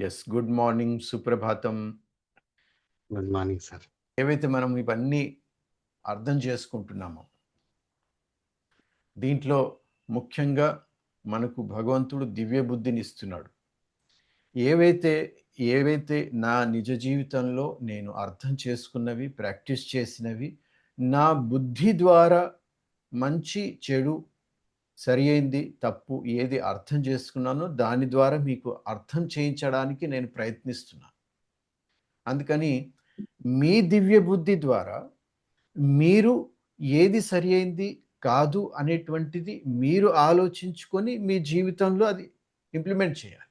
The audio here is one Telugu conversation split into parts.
యెస్. గుడ్ మార్నింగ్, సుప్రభాతం. Good morning sir. ఏవైతే మనం ఇవన్నీ అర్థం చేసుకుంటున్నామో, దీంట్లో ముఖ్యంగా మనకు భగవంతుడు దివ్య బుద్ధినిస్తున్నాడు. ఏవైతే ఏవైతే నా నిజ జీవితంలో నేను అర్థం చేసుకున్నవి, ప్రాక్టీస్ చేసినవి, నా బుద్ధి ద్వారా మంచి, చెడు, సరి అయింది, తప్పు ఏది అర్థం చేసుకున్నానో దాని ద్వారా మీకు అర్థం చేయించడానికి నేను ప్రయత్నిస్తున్నాను. అందుకని మీ దివ్య బుద్ధి ద్వారా మీరు ఏది సరి అయింది కాదు అనేటువంటిది మీరు ఆలోచించుకొని మీ జీవితంలో అది ఇంప్లిమెంట్ చేయాలి.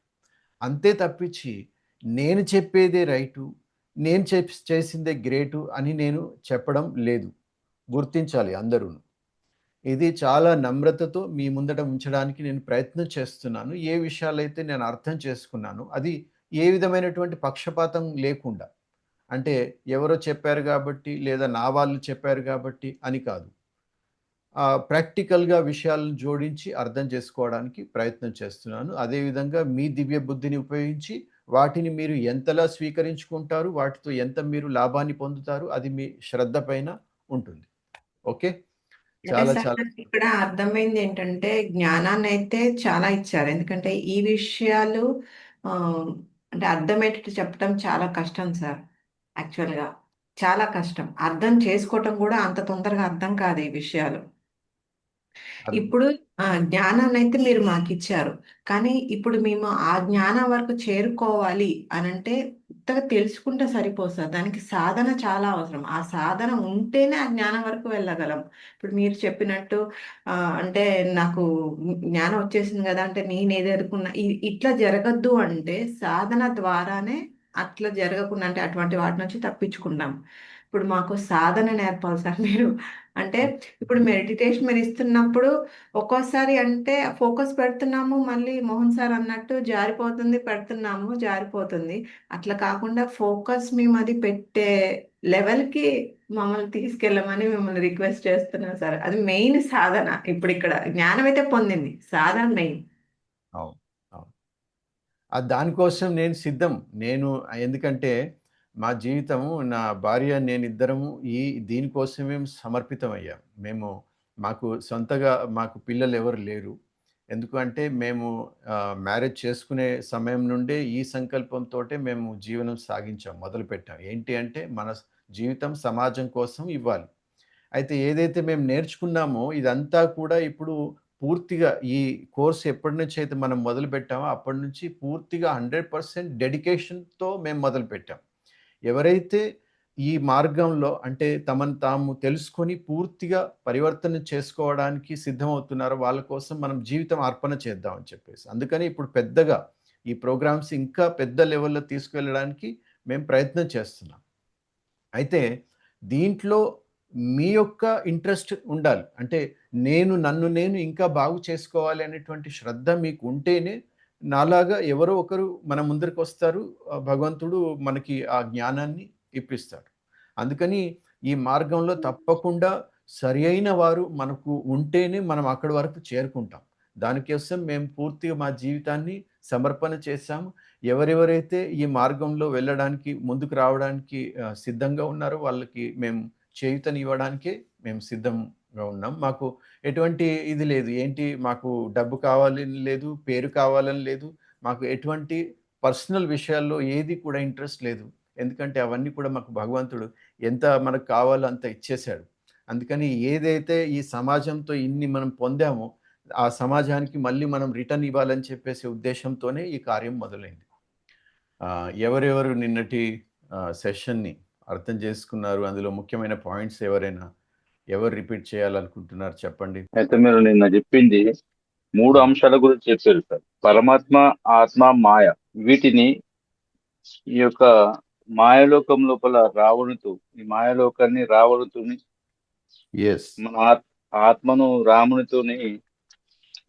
అంతే తప్పించి నేను చెప్పేదే రైటు, నేను చేసిందే గ్రేటు అని నేను చెప్పడం లేదు. గుర్తించాలి అందరూ. ఇది చాలా నమ్రతతో మీ ముందట ఉంచడానికి నేను ప్రయత్నం చేస్తున్నాను. ఏ విషయాలైతే నేను అర్థం చేసుకున్నాను అది ఏ విధమైనటువంటి పక్షపాతం లేకుండా, అంటే ఎవరో చెప్పారు కాబట్టి లేదా నా వాళ్ళు చెప్పారు కాబట్టి అని కాదు, ప్రాక్టికల్గా విషయాలను జోడించి అర్థం చేసుకోవడానికి ప్రయత్నం చేస్తున్నాను. అదేవిధంగా మీ దివ్య బుద్ధిని ఉపయోగించి వాటిని మీరు ఎంతలా స్వీకరించుకుంటారు, వాటితో ఎంత మీరు లాభాన్ని పొందుతారు, అది మీ శ్రద్ధ పైన ఉంటుంది. ఓకే, అంటే చాలా సార్ చాలా నాకు ఇక్కడ అర్థమైంది ఏంటంటే జ్ఞానాన్ని అయితే చాలా ఇచ్చారు. ఎందుకంటే ఈ విషయాలు ఆ, అంటే అర్థమయ్యేటట్టు చెప్పడం చాలా కష్టం సార్. యాక్చువల్గా చాలా కష్టం. అర్థం చేసుకోవటం కూడా అంత తొందరగా అర్థం కాదు ఈ విషయాలు. అద్ ఇప్పుడు జ్ఞానాన్ని అయితే మీరు మాకు ఇచ్చారు. కానీ ఇప్పుడు మేము ఆ జ్ఞానం వరకు చేరుకోవాలి అని అంటే ఉత్తగా తెలుసుకుంటే సరిపోదు సార్. దానికి సాధన చాలా అవసరం. ఆ సాధన ఉంటేనే ఆ జ్ఞానం వరకు వెళ్ళగలం. ఇప్పుడు మీరు చెప్పినట్టు అంటే నాకు జ్ఞానం వచ్చేసింది కదా అంటే నేను ఏది అనుకున్నా ఇట్లా జరగద్దు అంటే సాధన ద్వారానే అట్లా జరగకుండా అంటే అటువంటి వాటి నుంచి తప్పించుకుంటాం. ఇప్పుడు మాకు సాధన నేర్పాలి సార్ మీరు. అంటే ఇప్పుడు మెడిటేషన్ మీరు ఇస్తున్నప్పుడు ఒక్కోసారి అంటే ఫోకస్ పెడుతున్నాము, మళ్ళీ మోహన్ సార్ అన్నట్టు జారిపోతుంది, పెడుతున్నాము జారిపోతుంది. అట్లా కాకుండా ఫోకస్ మేము అది పెట్టే లెవెల్కి మమ్మల్ని తీసుకెళ్ళమని మిమ్మల్ని రిక్వెస్ట్ చేస్తున్నాం సార్. అది మెయిన్ సాధన. ఇప్పుడు ఇక్కడ జ్ఞానం అయితే పొందింది, సాధన మెయిన్. అవును, అవును. దానికోసం నేను సిద్ధం. ఎందుకంటే మా జీవితము, నా భార్య నేనిద్దరము దీనికోసమే సమర్పితమయ్యాం. మాకు సొంతగా మాకు పిల్లలు ఎవరు లేరు. ఎందుకంటే మేము మ్యారేజ్ చేసుకునే సమయం నుండే ఈ సంకల్పంతోటే మేము జీవనం మొదలుపెట్టాం. ఏంటి అంటే మన జీవితం సమాజం కోసం ఇవ్వాలి. అయితే ఏదైతే మేము నేర్చుకున్నామో ఇదంతా కూడా ఇప్పుడు పూర్తిగా ఈ కోర్స్ ఎప్పటి నుంచి అయితే మనం మొదలుపెట్టామో అప్పటి నుంచి పూర్తిగా 100% డెడికేషన్తో మేము మొదలుపెట్టాం. ఎవరైతే ఈ మార్గంలో అంటే తమను తాము తెలుసుకొని పూర్తిగా పరివర్తన చేసుకోవడానికి సిద్ధమవుతున్నారో వాళ్ళ కోసం మనం జీవితం అర్పణ చేద్దామని చెప్పేసి, అందుకని ఇప్పుడు పెద్దగా ఈ ప్రోగ్రామ్స్ ఇంకా పెద్ద లెవెల్లో తీసుకువెళ్ళడానికి మేము ప్రయత్నం చేస్తున్నాం. అయితే దీంట్లో మీ యొక్క ఇంట్రెస్ట్ ఉండాలి. అంటే నన్ను నేను ఇంకా బాగు చేసుకోవాలి అనేటువంటి శ్రద్ధ మీకు ఉంటేనే నాలాగా ఎవరో ఒకరు మన ముందరికి వస్తారు. భగవంతుడు మనకి ఆ జ్ఞానాన్ని ఇప్పిస్తాడు. అందుకని ఈ మార్గంలో తప్పకుండా సరి అయిన వారు మనకు ఉంటేనే మనం అక్కడి వరకు చేరుకుంటాం. దానికోసం మేము పూర్తిగా మా జీవితాన్ని సమర్పణ చేశాము. ఎవరెవరైతే ఈ మార్గంలో వెళ్ళడానికి, ముందుకు రావడానికి సిద్ధంగా ఉన్నారో వాళ్ళకి మేము చేయూతనివ్వడానికే మేము సిద్ధంగా ఉన్నాం. మాకు ఎటువంటి ఇది లేదు. మాకు డబ్బు కావాలని లేదు, పేరు కావాలని లేదు. మాకు ఎటువంటి పర్సనల్ విషయాల్లో ఏది కూడా ఇంట్రెస్ట్ లేదు. ఎందుకంటే అవన్నీ కూడా మాకు భగవంతుడు ఎంత మనకు కావాలో అంత ఇచ్చేశాడు. అందుకని ఏదైతే ఈ సమాజంతో ఇన్ని మనం పొందామో ఆ సమాజానికి మళ్ళీ మనం రిటర్న్ ఇవ్వాలని చెప్పేసి ఉద్దేశంతోనే ఈ కార్యం మొదలైంది. ఎవరెవరు నిన్నటి సెషన్ని అర్థం చేసుకున్నారు, అందులో ముఖ్యమైన పాయింట్స్ ఎవరు రిపీట్ చేయాలనుకుంటున్నారు చెప్పండి. అయితే మీరు నిన్న చెప్పింది 3 అంశాల గురించి చెప్పారు సార్. పరమాత్మ, ఆత్మ, మాయ. వీటిని ఈ యొక్క మాయలోకం లోపల ఈ మాయలోకాన్ని రావణుతోని మన ఆత్మను రామునితోని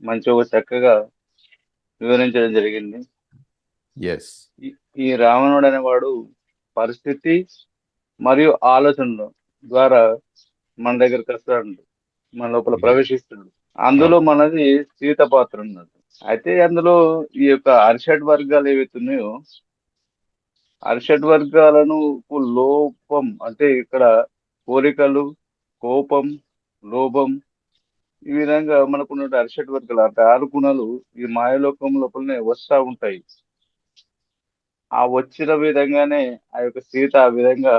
మంచిగా చక్కగా వివరించడం జరిగింది. ఈ రావణుడు అనేవాడు పరిస్థితి మరియు ఆలోచనల ద్వారా మన దగ్గరకు వస్తాడు, మన లోపల ప్రవేశిస్తాడు. అందులో మనది సీత పాత్ర ఉన్నది. అయితే అందులో ఈ యొక్క అరిషడ్ వర్గాలు ఏవైతే ఉన్నాయో అరిషడ్ వర్గాలను లోపం అంటే ఇక్కడ కోరికలు, కోపం, లోభం, ఈ విధంగా మనకున్న అరిషడ్ వర్గాలు అంటే 6 గుణాలు ఈ మాయలోకం లోపలనే వస్తా ఉంటాయి. ఆ వచ్చిన విధంగానే ఆ యొక్క సీత ఆ విధంగా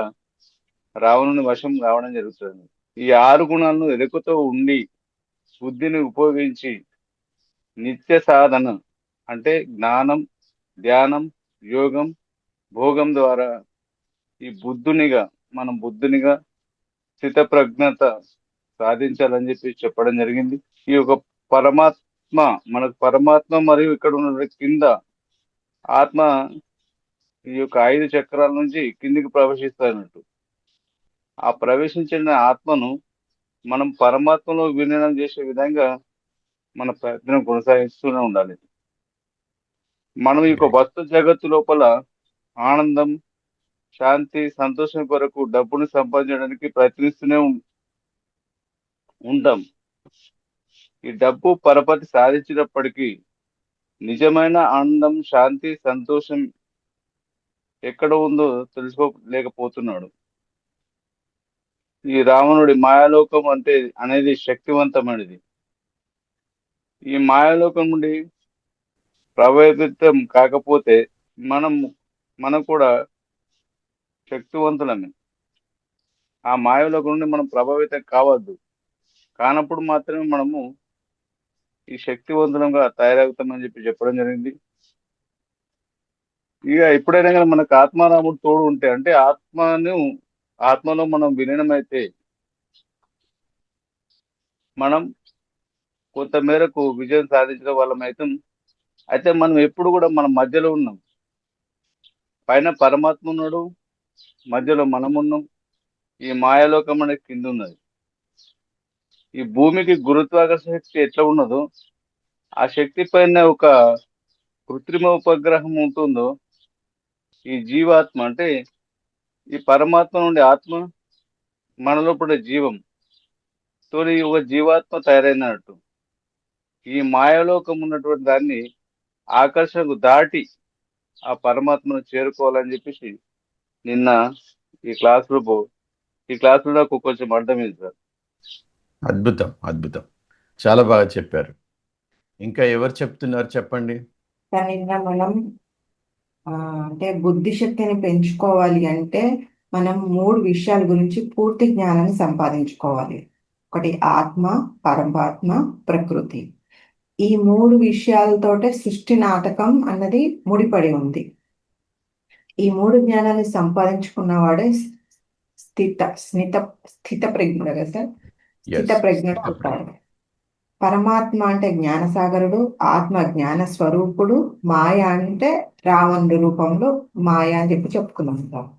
రావణుని వశం కావడం జరుగుతుంది. ఈ 6 గుణాలను ఎరుకతో ఉండి బుద్ధిని ఉపయోగించి నిత్య సాధన అంటే జ్ఞానం, ధ్యానం, యోగం, భోగం ద్వారా ఈ బుద్ధునిగా స్థితప్రజ్ఞత సాధించాలని చెప్పడం జరిగింది. ఈ యొక్క పరమాత్మ పరమాత్మ మరియు ఇక్కడ ఉన్న కింద ఆత్మ ఈ యొక్క 5 చక్రాల నుంచి కిందికి ప్రవేశిస్తాయన్నట్టు. ఆ ప్రవేశించిన ఆత్మను మనం పరమాత్మలో విలీనం చేసే విధంగా మన ప్రయత్నం కొనసాగిస్తూనే ఉండాలి. మనం ఈ యొక్క వస్తు జగత్తు లోపల ఆనందం, శాంతి, సంతోషం కొరకు డబ్బును సంపాదించడానికి ప్రయత్నిస్తూనే ఉంటాం. ఈ డబ్బు పరపతి సాధించినప్పటికీ నిజమైన ఆనందం, శాంతి, సంతోషం ఎక్కడ ఉందో తెలుసుకోలేకపోతున్నాడు. ఈ రావణుడి మాయాలోకం అనేది శక్తివంతమైనది. ఈ మాయాలోకం నుండి ప్రభావితం కాకపోతే మనం కూడా శక్తివంతులమే. ఆ మాయాలోకం నుండి మనం ప్రభావితం కావద్దు. కానప్పుడు మాత్రమే మనము ఈ శక్తివంతులంగా తయారవుతామని చెప్పడం జరిగింది. ఇక ఎప్పుడైనా కానీ మనకు ఆత్మారాముడు తోడు ఉంటే అంటే ఆత్మలో మనం విలీనమైతే మనం కొంత మేరకు విజయం సాధించడం వాళ్ళం అయితే మనం ఎప్పుడు కూడా మన మధ్యలో ఉన్నాం. పైన పరమాత్మ ఉన్నాడు, మధ్యలో మనం ఉన్నాం. ఈ మాయాలోకం అనేది కింద ఉన్నది. ఈ భూమికి గురుత్వాకర్షణ శక్తి ఎట్లా ఉన్నదో ఆ శక్తి పైన ఒక కృత్రిమ ఉపగ్రహం ఉంటుందో ఈ జీవాత్మ అంటే ఈ పరమాత్మ నుండి ఆత్మ మనలో పడే జీవం తోని ఒక జీవాత్మ తయారైనట్టు ఈ మాయాలోకం ఉన్నటువంటి దాన్ని ఆకర్షణకు దాటి ఆ పరమాత్మను చేరుకోవాలని చెప్పేసి నిన్న ఈ క్లాసులో నాకు కొంచెం అర్థమైంది సార్. అద్భుతం, అద్భుతం, చాలా బాగా చెప్పారు. ఇంకా ఎవరు చెప్తున్నారు చెప్పండి. నిన్న మనం అంటే బుద్ధి శక్తిని పెంచుకోవాలి అంటే మనం 3 విషయాల గురించి పూర్తి జ్ఞానాన్ని సంపాదించుకోవాలి. ఒకటి ఆత్మ, పరమాత్మ, ప్రకృతి. ఈ 3 విషయాలతోటే సృష్టి నాటకం అన్నది ముడిపడి ఉంది. ఈ 3 జ్ఞానాన్ని సంపాదించుకున్నవాడే స్థిత ప్రజ్ఞుడు కదా సార్. స్థిత ప్రజ్ఞుడు అవుతాడు. పరమాత్మ అంటే జ్ఞానసాగరుడు, ఆత్మ జ్ఞాన స్వరూపుడు, మాయ అంటే రావణుడి రూపంలో మాయ అని చెప్పుకున్నాం సార్.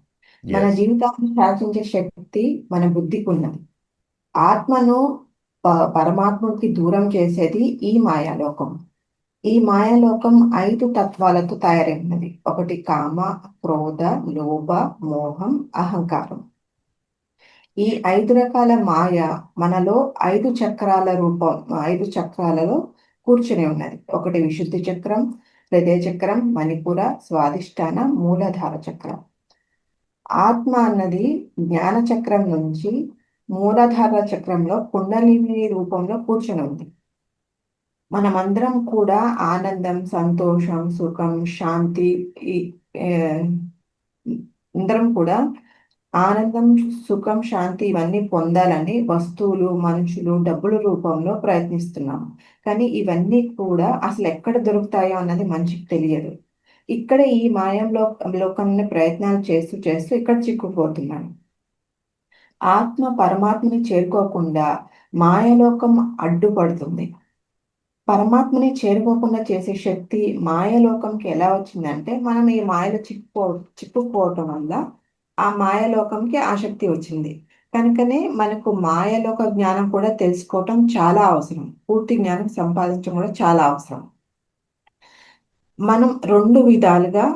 మన జీవితాన్ని శాసించే శక్తి మన బుద్ధికి ఉన్నది. ఆత్మను పరమాత్మకి దూరం చేసేది ఈ మాయాలోకం. ఈ మాయాలోకం 5 తత్వాలతో తయారైనది. ఒకటి కామ, క్రోధ, లోభ, మోహం, అహంకారం. ఈ 5 రకాల మాయ మనలో 5 చక్రాలలో కూర్చుని ఉన్నది. ఒకటి విశుద్ధి చక్రం, హృదయ చక్రం, మణిపుర, స్వాదిష్టాన, మూలాధార చక్రం. ఆత్మ అన్నది జ్ఞాన చక్రం నుంచి మూలాధార చక్రంలో కుండలిని రూపంలో కూర్చుని ఉంది. మనమందరం కూడా ఆనందం, సంతోషం, సుఖం, శాంతి అందరం కూడా ఆనందం, సుఖం, శాంతి ఇవన్నీ పొందాలని వస్తువులు, మనుషులు, డబ్బుల రూపంలో ప్రయత్నిస్తున్నాం. కానీ ఇవన్నీ కూడా అసలు ఎక్కడ దొరుకుతాయో అన్నది మనిషికి తెలియదు. ఇక్కడ ఈ లోకంలో ప్రయత్నాలు చేస్తూ చేస్తూ ఇక్కడ చిక్కుపోతున్నాడు. ఆత్మ పరమాత్మని చేరుకోకుండా మాయలోకం అడ్డుపడుతుంది. పరమాత్మని చేరుకోకుండా చేసే శక్తి మాయలోకంకి ఎలా వచ్చిందంటే మనం ఈ మాయలో చిక్కుపోవటం వల్ల ఆ మాయలోకంకి ఆసక్తి వచ్చింది. కనుకనే మనకు మాయలోక జ్ఞానం కూడా తెలుసుకోవటం చాలా అవసరం. పూర్తి జ్ఞానం సంపాదించడం కూడా చాలా అవసరం. మనం 2 విధాలుగా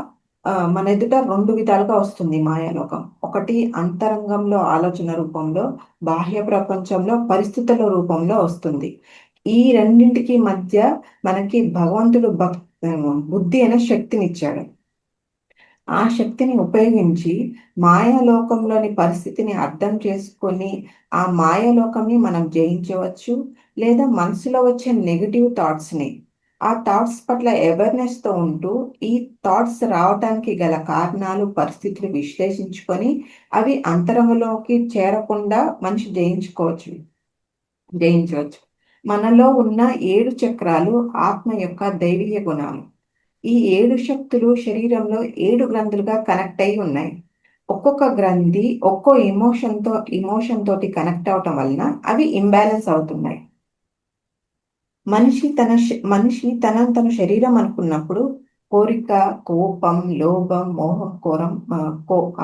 మన ఎదుట 2 విధాలుగా వస్తుంది మాయాలోకం. ఒకటి అంతరంగంలో ఆలోచన రూపంలో, బాహ్య ప్రపంచంలో పరిస్థితుల రూపంలో వస్తుంది. ఈ రెండింటికి మధ్య మనకి భగవంతుడు బుద్ధి అనే శక్తినిచ్చాడు. ఆ శక్తిని ఉపయోగించి మాయాలోకంలోని పరిస్థితిని అర్థం చేసుకొని ఆ మాయాలోకంని మనం జయించవచ్చు. లేదా మనసులో వచ్చే నెగిటివ్ థాట్స్ని, ఆ థాట్స్ పట్ల అవేర్నెస్తో ఉంటూ ఈ థాట్స్ రావడానికి గల కారణాలు, పరిస్థితులు విశ్లేషించుకొని అవి అంతరంగంలోకి చేరకుండా మనిషి జయించవచ్చు. మనలో ఉన్న 7 చక్రాలు ఆత్మ యొక్క దైవీయ గుణాలు. ఈ 7 శక్తులు శరీరంలో 7 గ్రంథులుగా కనెక్ట్ అయి ఉన్నాయి. ఒక్కొక్క గ్రంథి ఒక్కో ఎమోషన్ తోటి కనెక్ట్ అవటం వలన అవి ఇంబ్యాలెన్స్ అవుతున్నాయి. మనిషి తన శరీరం అనుకున్నప్పుడు కోరిక, కోపం, లోభం, మోహం,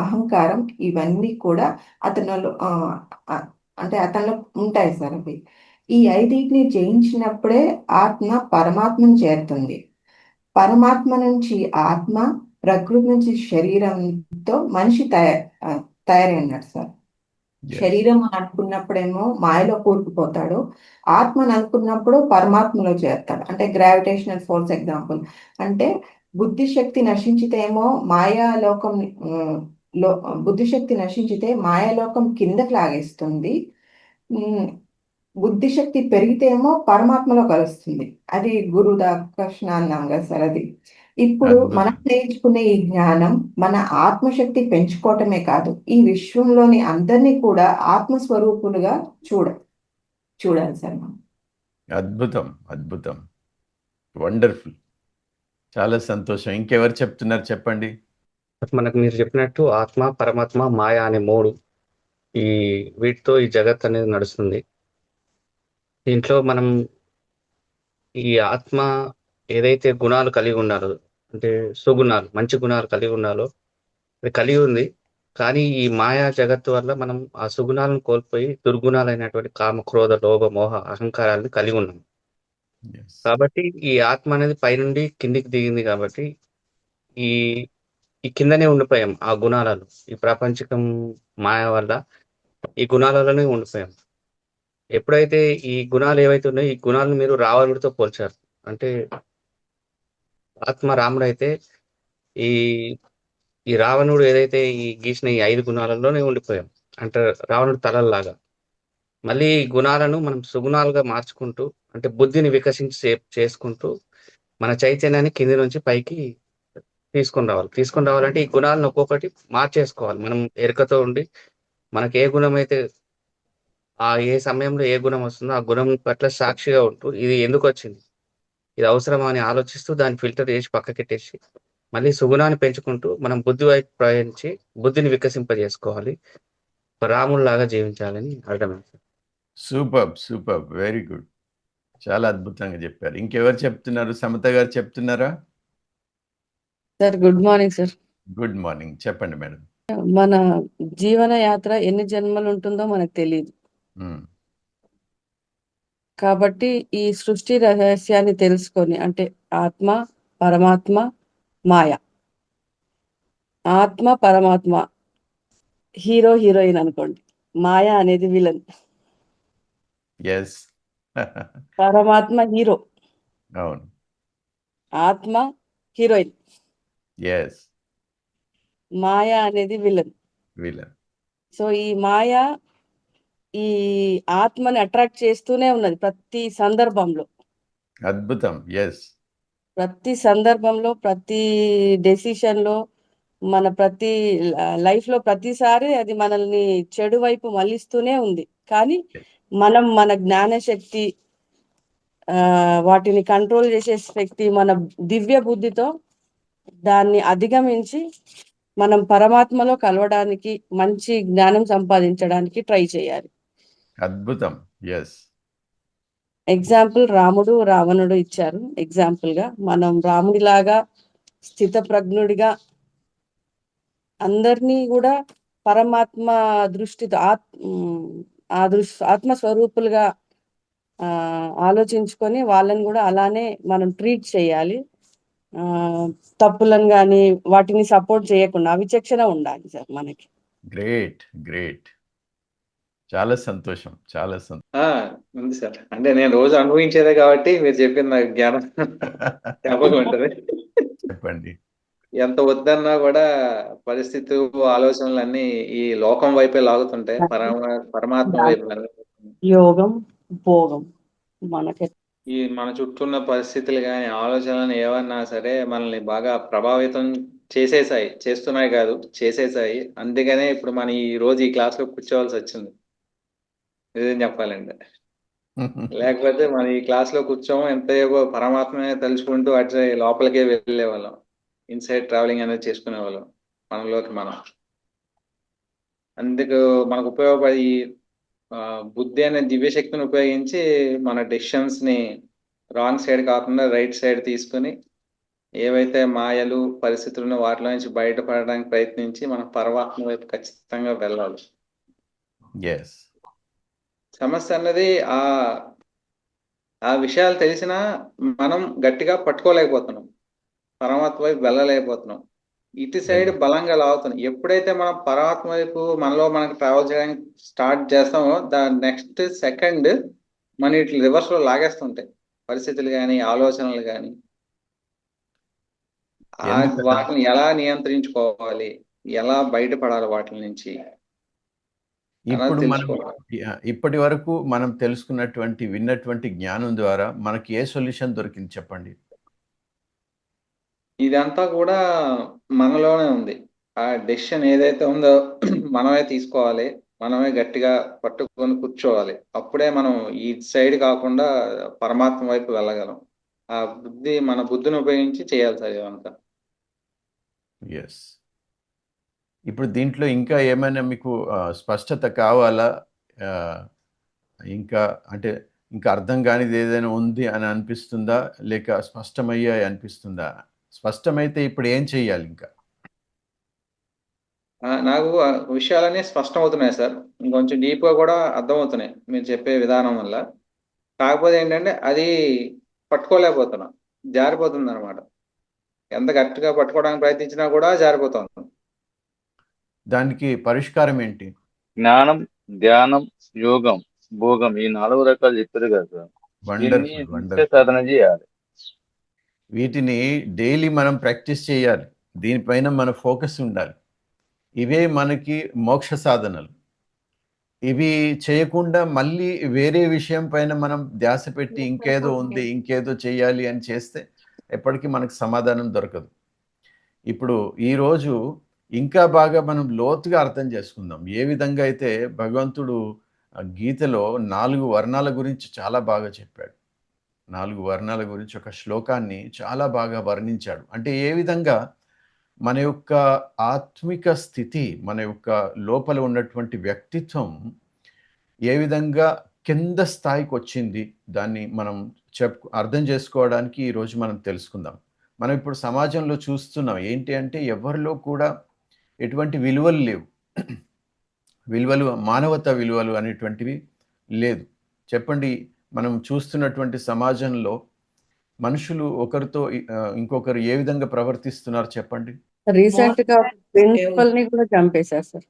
అహంకారం ఇవన్నీ కూడా అతనిలో అంటే అతనిలో ఉంటాయి సార్. అవి ఈ 5టిని జయించినప్పుడే ఆత్మ పరమాత్మను చేరుతుంది. పరమాత్మ నుంచి ఆత్మ, ప్రకృతి నుంచి శరీరంతో మనిషి తయారై ఉన్నాడు సార్. Yes. శరీరం అని అనుకున్నప్పుడేమో మాయలో కూరుకుపోతాడు, ఆత్మని అనుకున్నప్పుడు పరమాత్మలో చేరుతాడు. అంటే గ్రావిటేషనల్ ఫోర్స్ ఎగ్జాంపుల్. అంటే బుద్ధిశక్తి నశించితేమో మాయాలోకం ఉమ్, లో బుద్ధిశక్తి నశించితే మాయాలోకం కిందకి లాగేస్తుంది. ఉమ్, బుద్ధిశక్తి పెరిగితేమో పరమాత్మలో కలుస్తుంది. అది గురుదాకర్షణ అన్నాం కదా సార్. అది ఇప్పుడు మనం అద్భుతం. నేర్చుకునే ఈ జ్ఞానం మన ఆత్మశక్తి పెంచుకోవటమే కాదు, ఈ విశ్వంలోని అందరినీ కూడా ఆత్మస్వరూపులుగా చూడాలి సార్ మనం. అద్భుతం. అద్భుతం. వండర్ఫుల్. చాలా సంతోషం. ఇంకెవరు చెప్తున్నారు చెప్పండి. మనకు మీరు చెప్పినట్టు ఆత్మ, పరమాత్మ, మాయ అనే 3 ఈ వీటితో ఈ జగత్ అనేది నడుస్తుంది. దీంట్లో మనం ఈ ఆత్మ ఏదైతే గుణాలు కలిగి ఉండాలో, అంటే సుగుణాలు, మంచి గుణాలు కలిగి ఉండాలో అది కలిగి ఉంది. కానీ ఈ మాయా జగత్తు వల్ల మనం ఆ సుగుణాలను కోల్పోయి దుర్గుణాలైనటువంటి కామ, క్రోధ, లోభ, మోహ, అహంకారాలను కలిగి ఉన్నాం. Yes. కాబట్టి ఈ ఆత్మ అనేది పైనుండి కిందికి దిగింది కాబట్టి ఈ ఈ కిందనే ఉండిపోయాం ఆ గుణాలలో. ఈ ప్రాపంచికం మాయ వల్ల ఈ గుణాలలోనే ఉండిపోయాం. ఎప్పుడైతే ఈ గుణాలు ఏవైతే ఉన్నాయో ఈ గుణాలను మీరు రావణుడితో పోల్చారు. అంటే ఆత్మ రాముడైతే ఈ ఈ రావణుడు ఏదైతే ఈ గీసిన ఈ 5 గుణాలలోనే ఉండిపోయాం. అంటే రావణుడు తలల్లాగా. మళ్ళీ ఈ గుణాలను మనం సుగుణాలుగా మార్చుకుంటూ, అంటే బుద్ధిని చేసుకుంటూ మన చైతన్యాన్ని కింది నుంచి పైకి తీసుకొని రావాలంటే ఈ గుణాలను ఒక్కొక్కటి మార్చేసుకోవాలి. మనం ఎరుకతో ఉండి మనకి ఏ గుణం అయితే ఏ సమయంలో ఏ గుణం వస్తుందో ఆ గుణం పట్ల సాక్షిగా ఉంటూ ఇది ఎందుకు వచ్చింది, ఇది అవసరమా అని ఆలోచిస్తూ దాన్ని ఫిల్టర్ చేసి పక్కకెట్టేసి మళ్ళీ సుగుణాన్ని పెంచుకుంటూ మనం బుద్ధి వైపు ప్రయాణించి బుద్ధిని వికసింపజేసుకోవాలి. రాముల్లాగా జీవించాలని అర్థమైంది. సూపర్. Very good. చాలా అద్భుతంగా చెప్పారు. ఇంకెవరు చెప్తున్నారు? సమత గారు చెప్తున్నారా? Sir good morning sir. Good morning. చెప్పండి మేడం. మన జీవన యాత్ర ఎన్ని జన్మలు ఉంటుందో మనకు తెలియదు. మ్మ్. కాబట్టి ఈ సృష్టి రహస్యాన్ని తెలుసుకొని, అంటే ఆత్మ, పరమాత్మ, మాయ. ఆత్మ, పరమాత్మ హీరో హీరోయిన్ అనుకోండి, మాయ అనేది విలన్, ఎస్. పరమాత్మ హీరో, అవును. ఆత్మ హీరోయిన్, ఎస్. మాయ అనేది విలన్. విలన్. సో ఈ మాయ ఈ ఆత్మని అట్రాక్ట్ చేస్తూనే ఉన్నది ప్రతి సందర్భంలో. అద్భుతం. ఎస్. ప్రతి సందర్భంలో, ప్రతి డెసిషన్లో, మన ప్రతి లైఫ్లో ప్రతిసారి అది మనల్ని చెడు వైపు మళ్ళిస్తూనే ఉంది. కానీ మనం మన జ్ఞానశక్తి, వాటిని కంట్రోల్ చేసే శక్తి, మన దివ్య బుద్ధితో దాన్ని అధిగమించి మనం పరమాత్మలో కలవడానికి, మంచి జ్ఞానం సంపాదించడానికి ట్రై చేయాలి. అద్భుతం. ఎస్. ఎగ్జాంపుల్ రాముడు, రావణుడు ఇచ్చారు ఎగ్జాంపుల్ గా. మనం రాముడిలాగా స్థితప్రజ్ఞుడిగా అందరినీ కూడా పరమాత్మ దృష్టితో ఆత్మస్వరూపులుగా ఆలోచించుకొని వాళ్ళని కూడా అలానే మనం ట్రీట్ చేయాలి. తప్పులను కానీ వాటిని సపోర్ట్ చేయకుండా విచక్షణ ఉండాలి సార్ మనకి. గ్రేట్. చాలా సంతోషం. ఉంది సార్. అంటే నేను రోజు అనుభవించేదే కాబట్టి మీరు చెప్పింది నాకు జ్ఞానం జ్ఞాపకం ఉంటుంది. చెప్పండి. ఎంత వద్దన్నా కూడా పరిస్థితులు, ఆలోచనలన్నీ ఈ లోకం వైపే లాగుతుంటాయి. పరమాత్మ వైపు వెళ్ళకపోతుంది. యోగం భోగం మనకి ఈ మన చుట్టూ ఉన్న పరిస్థితులు కానీ, ఆలోచనలు ఏమన్నా సరే మనల్ని బాగా ప్రభావితం చేస్తున్నాయి కాదు, చేసేసాయి. అందుకనే ఇప్పుడు మనం ఈ రోజు ఈ క్లాస్ లో కూర్చోవాల్సి వచ్చింది, నిజం చెప్పాలంటే. లేకపోతే మనం ఈ క్లాస్ లో కూర్చోము, ఎంతసేపు పరమాత్మనే తలుచుకుంటూ అటు లోపలికే వెళ్ళే వాళ్ళం, ఇన్సైడ్ ట్రావెలింగ్ అనేది చేసుకునే వాళ్ళం మనలోకి మనం. అందుకు మనకు ఉపయోగపడే ఈ బుద్ధి అనే దివ్యశక్తిని ఉపయోగించి మన డెసిషన్స్ ని రాంగ్ సైడ్ కాకుండా రైట్ సైడ్ తీసుకుని, ఏవైతే మాయలు పరిస్థితులను వాటిలో నుంచి బయటపడడానికి ప్రయత్నించి మనం పరమాత్మ వైపు ఖచ్చితంగా వెళ్ళాలి. ఎస్ సమస్య అన్నది ఆ విషయాలు తెలిసినా మనం గట్టిగా పట్టుకోలేకపోతున్నాం, పరమాత్మ వైపు వెళ్ళలేకపోతున్నాం, ఇటు సైడ్ బలంగా లాగుతున్నాం. ఎప్పుడైతే మనం పరమాత్మ వైపు మనలో మనకు ట్రావెల్ చేయడానికి స్టార్ట్ చేస్తామో నెక్స్ట్ సెకండ్ మన ఇట్లా రివర్స్ లో లాగేస్తుంటాయి పరిస్థితులు కానీ, ఆలోచనలు కానీ. ఎందుకలా? వాటిని ఎలా నియంత్రించుకోవాలి, ఎలా బయటపడాలి వాటి నుంచి ఇప్పుడు మనం తెలుసుకోవాలి. ఇప్పటి వరకు మనం తెలుసుకున్నటువంటి విన్నటువంటి జ్ఞానం ద్వారా మనకి ఏ సొల్యూషన్ దొరికింది చెప్పండి? ఇదంతా కూడా మనలోనే ఉంది. ఆ డెసిషన్ ఏదైతే ఉందో మనమే తీసుకోవాలి, మనమే గట్టిగా పట్టుకొని కూర్చోవాలి. అప్పుడే మనం ఈ సైడ్ కాకుండా పరమాత్మ వైపు వెళ్ళగలం. మన బుద్ధిని ఉపయోగించి చేయాలి సార్ ఇదంతా. ఎస్ ఇప్పుడు దీంట్లో ఇంకా ఏమైనా మీకు స్పష్టత కావాలా? ఇంకా అంటే ఇంకా అర్థం కానిది ఏదైనా ఉంది అని అనిపిస్తుందా, లేక స్పష్టమయ్యాయి అనిపిస్తుందా? స్పష్టమైతే ఇప్పుడు ఏం చెయ్యాలి ఇంకా? నాకు విషయాలన్నీ స్పష్టం అవుతున్నాయి సార్, ఇంకొంచెం డీప్ గా కూడా అర్థమవుతున్నాయి మీరు చెప్పే విధానం వల్ల. కాకపోతే ఏంటంటే అది పట్టుకోలేకపోతున్నా, జారిపోతుంది అనమాట. ఎంత గట్టిగా పట్టుకోవడానికి ప్రయత్నించినా కూడా జారిపోతుంది. దానికి పరిష్కారం ఏంటి? జ్ఞానం, ధ్యానం, యోగం, భోగం, ఈ 4 రకాలు చెప్పారు కదా సార్. దీన్ని వండర్ఫుల్ నిత్య వండర్ఫుల్. సాధన చేయాలి. వీటిని డైలీ మనం ప్రాక్టీస్ చేయాలి, దీనిపైన మన ఫోకస్ ఉండాలి. ఇవే మనకి మోక్ష సాధనలు. ఇవి చేయకుండా మళ్ళీ వేరే విషయం పైన మనం ధ్యాస పెట్టి ఇంకేదో ఉంది, ఇంకేదో చేయాలి అని చేస్తే ఎప్పటికీ మనకు సమాధానం దొరకదు. ఇప్పుడు ఈరోజు ఇంకా బాగా మనం లోతుగా అర్థం చేసుకుందాం. ఏ విధంగా అయితే భగవంతుడు గీతలో 4 వర్ణాల గురించి చాలా బాగా చెప్పాడు. 4 వర్ణాల గురించి ఒక శ్లోకాన్ని చాలా బాగా వర్ణించాడు. అంటే ఏ విధంగా మన యొక్క ఆత్మిక స్థితి, మన యొక్క లోపల ఉన్నటువంటి వ్యక్తిత్వం ఏ విధంగా కింద స్థాయికి వచ్చింది, దాన్ని మనం అర్థం చేసుకోవడానికి ఈరోజు మనం తెలుసుకుందాం. మనం ఇప్పుడు సమాజంలో చూస్తున్నాం ఏంటి అంటే ఎవరిలో కూడా ఎటువంటి విలువలు లేవు. విలువలు, మానవతా విలువలు అనేటువంటివి లేదు. చెప్పండి, మనం చూస్తున్నటువంటి సమాజంలో మనుషులు ఒకరితో ఇంకొకరు ఏ విధంగా ప్రవర్తిస్తున్నారు చెప్పండి? రీసెంట్ గా ప్రిన్సిపల్ ని కూడా చంపేశారు సార్.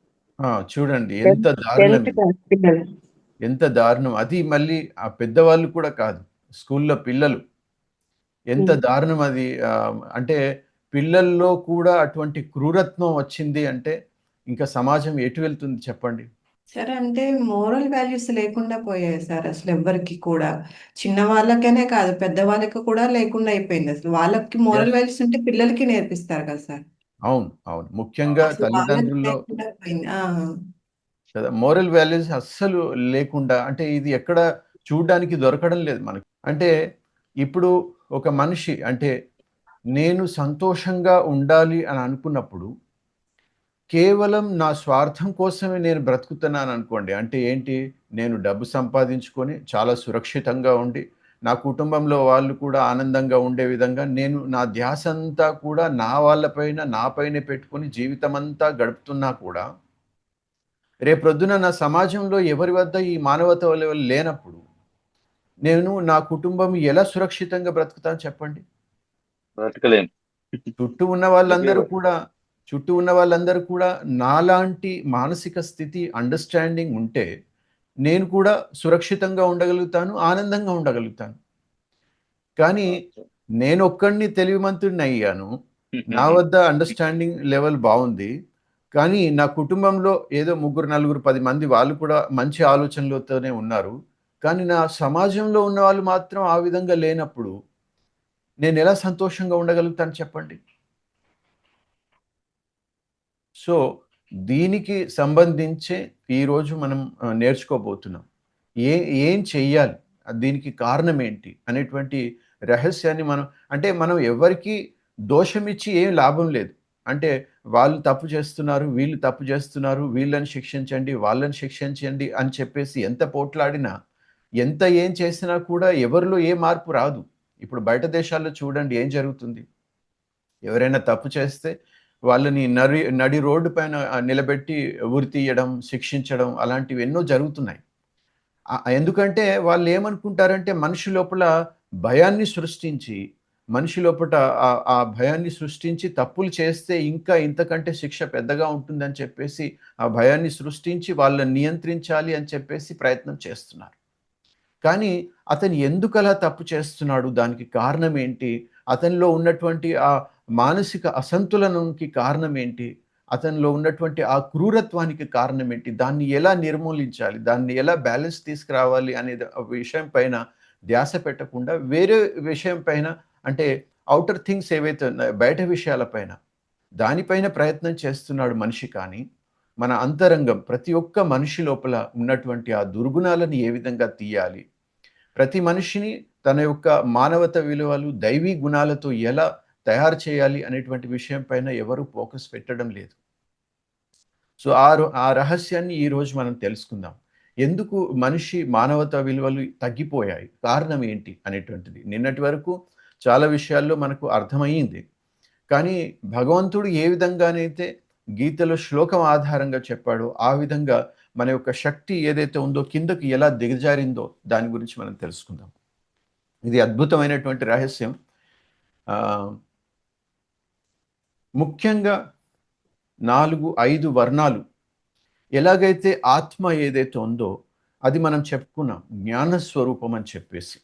చూడండి ఎంత దారుణం, ఎంత దారుణం. అది మళ్ళీ ఆ పెద్దవాళ్ళు కూడా కాదు, స్కూల్లో పిల్లలు. ఎంత దారుణం అది. అంటే పిల్లల్లో కూడా అటువంటి క్రూరత్వం వచ్చింది అంటే ఇంకా సమాజం ఎటు వెళ్తుంది చెప్పండి? సరే, అంటే మోరల్ వాల్యూస్ లేకుండా పోయాయి సార్ అసలు ఎవ్వరికి కూడా. చిన్న వాళ్ళకనే కాదు, పెద్దవాళ్ళకి కూడా లేకుండా అయిపోయింది. అసలు వాళ్ళకి మోరల్ వాల్యూస్ ఉంటే పిల్లలకి నేర్పిస్తారు కదా సార్. అవును అవును, ముఖ్యంగా అసలు వాళ్ళకి తల్లిదండ్రుల్లో లేకుండా పోయింది. కదా మోరల్ వాల్యూస్ అస్సలు లేకుండా. అంటే ఇది ఎక్కడ చూడడానికి దొరకడం లేదు మనకు. అంటే ఇప్పుడు ఒక మనిషి అంటే నేను సంతోషంగా ఉండాలి అని అనుకున్నప్పుడు కేవలం నా స్వార్థం కోసమే నేను బ్రతుకుతున్నాను అనుకోండి. అంటే ఏంటి, నేను డబ్బు సంపాదించుకొని చాలా సురక్షితంగా ఉండి నా కుటుంబంలో వాళ్ళు కూడా ఆనందంగా ఉండే విధంగా నేను నా ధ్యాస అంతా కూడా నా వాళ్ళపైన, నా పైన పెట్టుకొని జీవితం అంతా గడుపుతున్నా కూడా రేపొద్దున నా సమాజంలో ఎవరి వద్ద ఈ మానవతా విలువలు లేనప్పుడు నేను, నా కుటుంబం ఎలా సురక్షితంగా బ్రతుకుతాను చెప్పండి? బ్రతకలేం. చుట్టూ ఉన్న వాళ్ళందరూ కూడా నాలాంటి మానసిక స్థితి, అండర్స్టాండింగ్ ఉంటే నేను కూడా సురక్షితంగా ఉండగలుగుతాను, ఆనందంగా ఉండగలుగుతాను. కానీ నేనొక్కడిని తెలివిమంతుడిని అయ్యాను, నా వద్ద అండర్స్టాండింగ్ లెవెల్ బాగుంది. కానీ నా కుటుంబంలో ఏదో ముగ్గురు, నలుగురు, 10 మంది వాళ్ళు కూడా మంచి ఆలోచనలతోనే ఉన్నారు. కానీ నా సమాజంలో ఉన్న వాళ్ళు మాత్రం ఆ విధంగా లేనప్పుడు నేనెలా సంతోషంగా ఉండగలుగుతాను చెప్పండి? సో, దీనికి సంబంధించే ఈరోజు మనం నేర్చుకోబోతున్నాం. ఏ ఏం చెయ్యాలి? దీనికి కారణం ఏంటి? అనేటువంటి రహస్యాన్ని మనం ఎవరికీ దోషమిచ్చి ఏం లాభం లేదు. అంటే వాళ్ళు తప్పు చేస్తున్నారు, వీళ్ళు తప్పు చేస్తున్నారు, వీళ్ళని శిక్షించండి, వాళ్ళని శిక్షించండి అని చెప్పేసి ఎంత పోట్లాడినా, ఎంత ఏం చేసినా కూడా ఎవరిలో ఏ మార్పు రాదు. ఇప్పుడు బయట దేశాల్లో చూడండి ఏం జరుగుతుంది? ఎవరైనా తప్పు చేస్తే వాళ్ళని నడి రోడ్డు పైన నిలబెట్టి ఉరి తీయడం, శిక్షించడం అలాంటివి ఎన్నో జరుగుతున్నాయి. ఎందుకంటే వాళ్ళేమనుకుంటారంటే మనిషి లోపల భయాన్ని సృష్టించి, మనిషి లోపట ఆ భయాన్ని సృష్టించి తప్పులు చేస్తే ఇంకా ఇంతకంటే శిక్ష పెద్దగా ఉంటుందని చెప్పేసి, ఆ భయాన్ని సృష్టించి వాళ్ళని నియంత్రించాలి అని చెప్పేసి ప్రయత్నం చేస్తున్నారు. కానీ అతను ఎందుకలా తప్పు చేస్తున్నాడు? దానికి కారణం ఏంటి? అతనిలో ఉన్నటువంటి ఆ మానసిక అసంతులనంకి కారణం ఏంటి? అతనిలో ఉన్నటువంటి ఆ క్రూరత్వానికి కారణం ఏంటి? దాన్ని ఎలా నిర్మూలించాలి? దాన్ని ఎలా బ్యాలెన్స్ తీసుకురావాలి అనేది విషయం పైన ధ్యాస పెట్టకుండా వేరే విషయం పైన అంటే ఔటర్ థింగ్స్ ఏవైతే ఉన్నాయో బయట విషయాల పైన దానిపైన ప్రయత్నం చేస్తున్నాడు మనిషి. కానీ మన అంతరంగం ప్రతి ఒక్క మనిషి లోపల ఉన్నటువంటి ఆ దుర్గుణాలను ఏ విధంగా తీయాలి? ప్రతి మనిషిని తన యొక్క మానవత విలువలు, దైవీ గుణాలతో ఎలా తయారు చేయాలి అనేటువంటి విషయం పైన ఎవరు ఫోకస్ పెట్టడం లేదు. సో, ఆ రహస్యాన్ని ఈరోజు మనం తెలుసుకుందాం. ఎందుకు మనిషి మానవతా విలువలు తగ్గిపోయాయి? కారణం ఏంటి? అనేటువంటిది. నిన్నటి వరకు చాలా విషయాల్లో మనకు అర్థమయ్యింది. కానీ భగవంతుడు ఏ విధంగానైతే గీతలో శ్లోకం ఆధారంగా చెప్పాడో, ఆ విధంగా మన యొక్క శక్తి ఏదైతే ఉందో కిందకి ఎలా దిగజారిందో దాని గురించి మనం తెలుసుకుందాం. ఇది అద్భుతమైనటువంటి రహస్యం. ముఖ్యంగా 4, 5 వర్ణాలు ఎలాగైతే ఆత్మ ఏదైతే ఉందో అది మనం చెప్పుకున్నాం జ్ఞానస్వరూపం అని చెప్పేసి.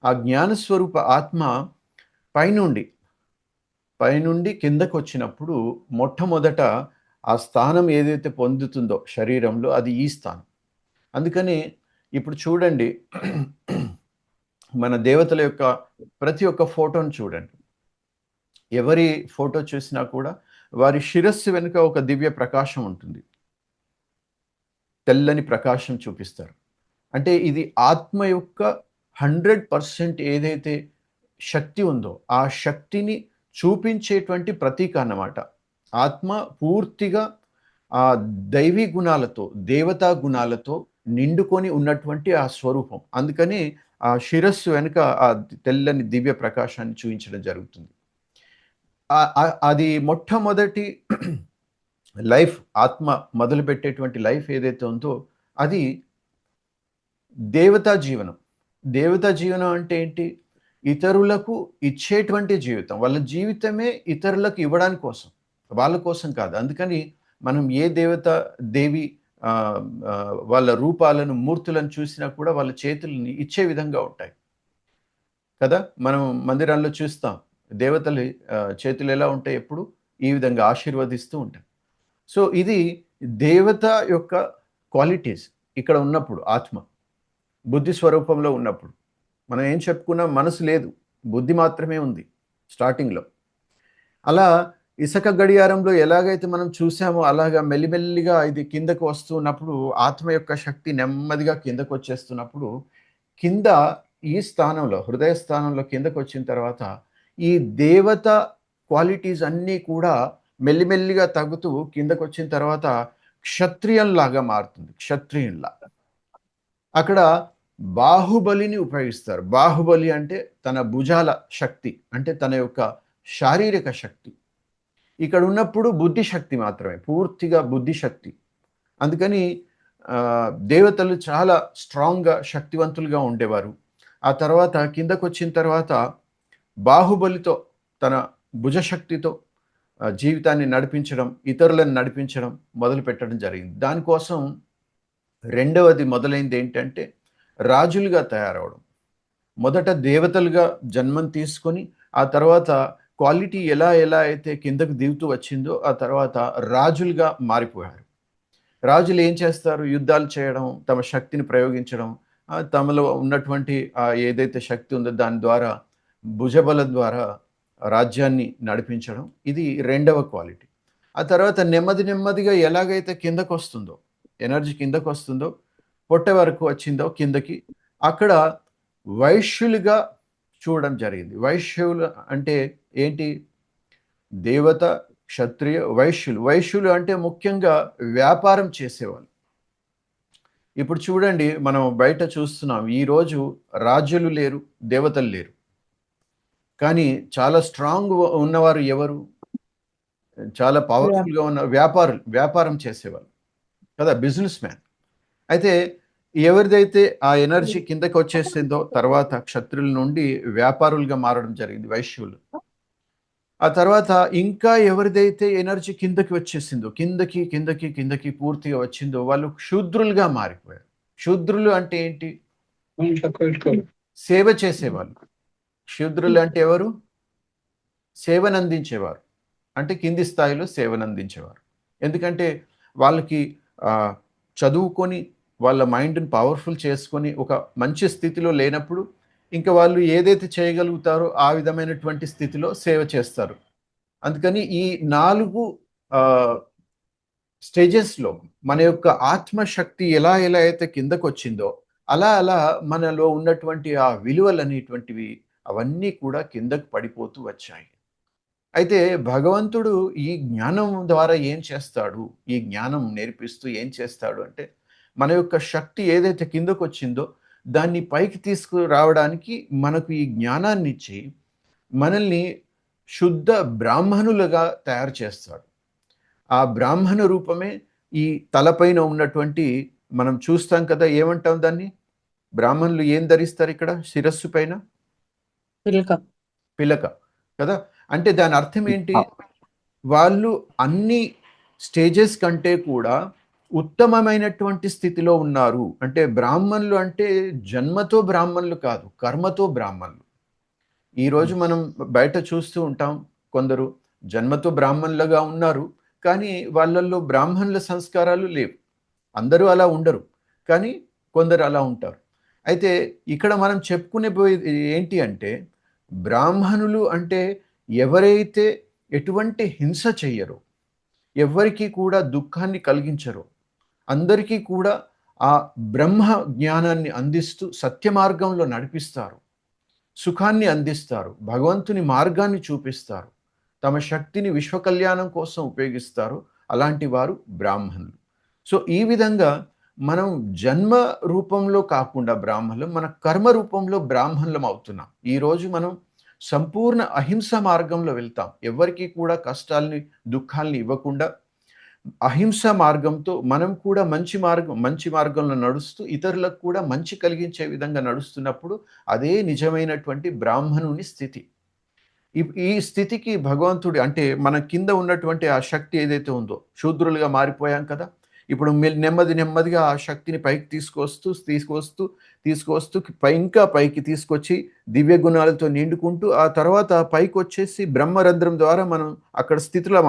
ఆ జ్ఞానస్వరూప ఆత్మ పైనుండి కిందకు వచ్చినప్పుడు మొట్టమొదట ఆ స్థానం ఏదైతే పొందుతుందో శరీరంలో అది ఈ స్థానం. అందుకని ఇప్పుడు చూడండి మన దేవతల యొక్క ప్రతి ఒక్క ఫోటోను చూడండి. ఎవరి ఫోటో చూసినా కూడా వారి శిరస్సు వెనుక ఒక దివ్య ప్రకాశం ఉంటుంది. తెల్లని ప్రకాశం చూపిస్తారు. అంటే ఇది ఆత్మ యొక్క 100% ఏదైతే శక్తి ఉందో ఆ శక్తిని చూపించేటువంటి ప్రతీక అన్నమాట. ఆత్మ పూర్తిగా ఆ దైవీ గుణాలతో, దేవతా గుణాలతో నిండుకొని ఉన్నటువంటి ఆ స్వరూపం. అందుకని ఆ శిరస్సు వెనుక ఆ తెల్లని దివ్య ప్రకాశాన్ని చూపించడం జరుగుతుంది. అది మొట్టమొదటి లైఫ్, ఆత్మ మొదలుపెట్టేటువంటి లైఫ్ ఏదైతే ఉందో అది దేవతా జీవనం. దేవతా జీవనం అంటే ఏంటి? ఇతరులకు ఇచ్చేటువంటి జీవితం. వాళ్ళ జీవితమే ఇతరులకు ఇవ్వడానికి కోసం, వాళ్ళ కోసం కాదు. అందుకని మనం ఏ దేవి వాళ్ళ రూపాలను, మూర్తులను చూసినా కూడా వాళ్ళ చేతుల్ని ఇచ్చే విధంగా ఉంటాయి కదా. మనం మందిరాల్లో చూస్తాం దేవతల చేతులు ఎలా ఉంటాయి? ఎప్పుడు ఈ విధంగా ఆశీర్వదిస్తూ ఉంటాయి. సో ఇది దేవత యొక్క క్వాలిటీస్ ఇక్కడ ఉన్నప్పుడు. ఆత్మ బుద్ధి స్వరూపంలో ఉన్నప్పుడు మనం ఏం చెప్పుకున్నాం? మనసు లేదు, బుద్ధి మాత్రమే ఉంది స్టార్టింగ్లో. అలా ఇసక గడియారంలో ఎలాగైతే మనం చూసామో అలాగా మెల్లిమెల్లిగా ఇది కిందకు వస్తున్నప్పుడు ఆత్మ యొక్క శక్తి నెమ్మదిగా కిందకు వచ్చేస్తున్నప్పుడు కింద ఈ స్థానంలో, హృదయ స్థానంలో కిందకు వచ్చిన తర్వాత ఈ దేవత క్వాలిటీస్ అన్నీ కూడా మెల్లిమెల్లిగా తగ్గుతూ కిందకు వచ్చిన తర్వాత క్షత్రియంలాగా మారుతుంది. క్షత్రియుల్లా అక్కడ బాహుబలిని ఉపయోగిస్తారు. బాహుబలి అంటే తన భుజాల శక్తి, అంటే తన యొక్క శారీరక శక్తి. ఇక్కడ ఉన్నప్పుడు బుద్ధిశక్తి మాత్రమే, పూర్తిగా బుద్ధిశక్తి. అందుకని దేవతలు చాలా స్ట్రాంగ్గా, శక్తివంతులుగా ఉండేవారు. ఆ తర్వాత కిందకు వచ్చిన తర్వాత బాహుబలితో, తన భుజశక్తితో జీవితాన్ని నడిపించడం, ఇతరులను నడిపించడం మొదలు పెట్టడం జరిగింది. దానికోసం రెండవది మొదలైంది ఏంటంటే రాజులుగా తయారవడం. మొదట దేవతలుగా జన్మం తీసుకొని ఆ తర్వాత క్వాలిటీ ఎలా ఎలా అయితే కిందకు దిగుతూ వచ్చిందో ఆ తర్వాత రాజులుగా మారిపోయారు. రాజులు ఏం చేస్తారు? యుద్ధాలు చేయడం, తమ శక్తిని ప్రయోగించడం, తమలో ఉన్నటువంటి ఏదైతే శక్తి ఉందో దాని ద్వారా భుజబలం ద్వారా రాజ్యాన్ని నడిపించడం. ఇది రెండవ క్వాలిటీ. ఆ తర్వాత నెమ్మది నెమ్మదిగా ఎలాగైతే కిందకొస్తుందో, ఎనర్జీ కిందకొస్తుందో, పొట్ట వరకు వచ్చిందో కిందకి, అక్కడ వైశ్యులుగా చూడడం జరిగింది. వైశ్యులు అంటే ఏంటి? దేవత, క్షత్రియ, వైశ్యులు. వైశ్యులు అంటే ముఖ్యంగా వ్యాపారం చేసేవాళ్ళు. ఇప్పుడు చూడండి, మనం బయట చూస్తున్నాం, ఈరోజు రాజులు లేరు, దేవతలు లేరు. కానీ చాలా స్ట్రాంగ్ ఉన్నవారు ఎవరు? చాలా పవర్ఫుల్గా ఉన్న వ్యాపారం చేసేవాళ్ళు కదా, బిజినెస్ మ్యాన్. అయితే ఎవరిదైతే ఆ ఎనర్జీ కిందకి వచ్చేసిందో తర్వాత క్షత్రుల నుండి వ్యాపారులుగా మారడం జరిగింది వైశ్యులు. ఆ తర్వాత ఇంకా ఎవరిదైతే ఎనర్జీ కిందకి వచ్చేసిందో, కిందకి కిందకి కిందకి పూర్తిగా వచ్చిందో వాళ్ళు శూద్రులుగా మారిపోయారు. శూద్రులు అంటే ఏంటి? సేవ చేసేవాళ్ళు. శూద్రులు అంటే ఎవరు? సేవనందించేవారు. అంటే కింది స్థాయిలో సేవనందించేవారు. ఎందుకంటే వాళ్ళకి చదువుకొని వాళ్ళ మైండ్ని పవర్ఫుల్ చేసుకొని ఒక మంచి స్థితిలో లేనప్పుడు ఇంకా వాళ్ళు ఏదైతే చేయగలుగుతారో ఆ విధమైనటువంటి స్థితిలో సేవ చేస్తారు. అందుకని ఈ 4 స్టేజెస్లో మన యొక్క ఆత్మశక్తి ఎలా ఎలా అయితే కిందకు వచ్చిందో అలా అలా మనలో ఉన్నటువంటి ఆ విలువలు అనేటువంటివి అవన్నీ కూడా కిందకు పడిపోతూ వచ్చాయి. అయితే భగవంతుడు ఈ జ్ఞానం ద్వారా ఏం చేస్తాడు? ఈ జ్ఞానం నేర్పిస్తూ ఏం చేస్తాడు అంటే, మన యొక్క శక్తి ఏదైతే కిందకు వచ్చిందో దాన్ని పైకి తీసుకురావడానికి మనకు ఈ జ్ఞానాన్ని ఇచ్చి మనల్ని శుద్ధ బ్రాహ్మణులుగా తయారు చేస్తాడు. ఆ బ్రాహ్మణ రూపమే ఈ తలపైన ఉన్నటువంటి, మనం చూస్తాం కదా, ఏమంటాం దాన్ని? బ్రాహ్మణులు ఏం ధరిస్తారు ఇక్కడ శిరస్సు పైన? పిలక కదా. అంటే దాని అర్థం ఏంటి? వాళ్ళు అన్ని స్టేజెస్ కంటే కూడా ఉత్తమమైనటువంటి స్థితిలో ఉన్నారు. అంటే బ్రాహ్మణులు అంటే జన్మతో బ్రాహ్మణులు కాదు, కర్మతో బ్రాహ్మణులు. ఈరోజు మనం బయట చూస్తూ ఉంటాం, కొందరు జన్మతో బ్రాహ్మణులుగా ఉన్నారు కానీ వాళ్ళల్లో బ్రాహ్మణుల సంస్కారాలు లేవు. అందరూ అలా ఉండరు, కానీ కొందరు అలా ఉంటారు. అయితే ఇక్కడ మనం చెప్పుకునే పోయేది ఏంటి అంటే, బ్రాహ్మణులు అంటే ఎవరైతే ఎటువంటి హింస చెయ్యరో, ఎవరికి కూడా దుఃఖాన్ని కలిగించరో, అందరికీ కూడా ఆ బ్రహ్మ జ్ఞానాన్ని అందిస్తూ సత్య మార్గంలో నడిపిస్తారు, సుఖాన్ని అందిస్తారు, భగవంతుని మార్గాన్ని చూపిస్తారు, తమ శక్తిని విశ్వ కళ్యాణం కోసం ఉపయోగిస్తారు. అలాంటి వారు బ్రాహ్మణులు. సో ఈ విధంగా మనం జన్మ రూపంలో కాకుండా బ్రాహ్మణులం, మన కర్మ రూపంలో బ్రాహ్మణులం అవుతున్నాం. ఈరోజు మనం సంపూర్ణ అహింస మార్గంలో వెళ్తాం. ఎవరికి కూడా కష్టాల్ని, దుఃఖాల్ని ఇవ్వకుండా అహింస మార్గంతో మనం కూడా మంచి మార్గంలో నడుస్తూ ఇతరులకు కూడా మంచి కలిగించే విధంగా నడుస్తున్నప్పుడు అదే నిజమైనటువంటి బ్రాహ్మణుని స్థితి. ఈ స్థితికి భగవంతుడు, అంటే మన కింద ఉన్నటువంటి ఆ శక్తి ఏదైతే ఉందో, శూద్రులుగా మారిపోయాం కదా, ఇప్పుడు నెమ్మదిగా ఆ శక్తిని పైకి తీసుకొస్తూ ఇంకా పైకి తీసుకొచ్చి దివ్య గుణాలతో నిండుకుంటూ ఆ తర్వాత పైకి వచ్చేసి బ్రహ్మరంధ్రం ద్వారా మనం అక్కడ స్థితిలం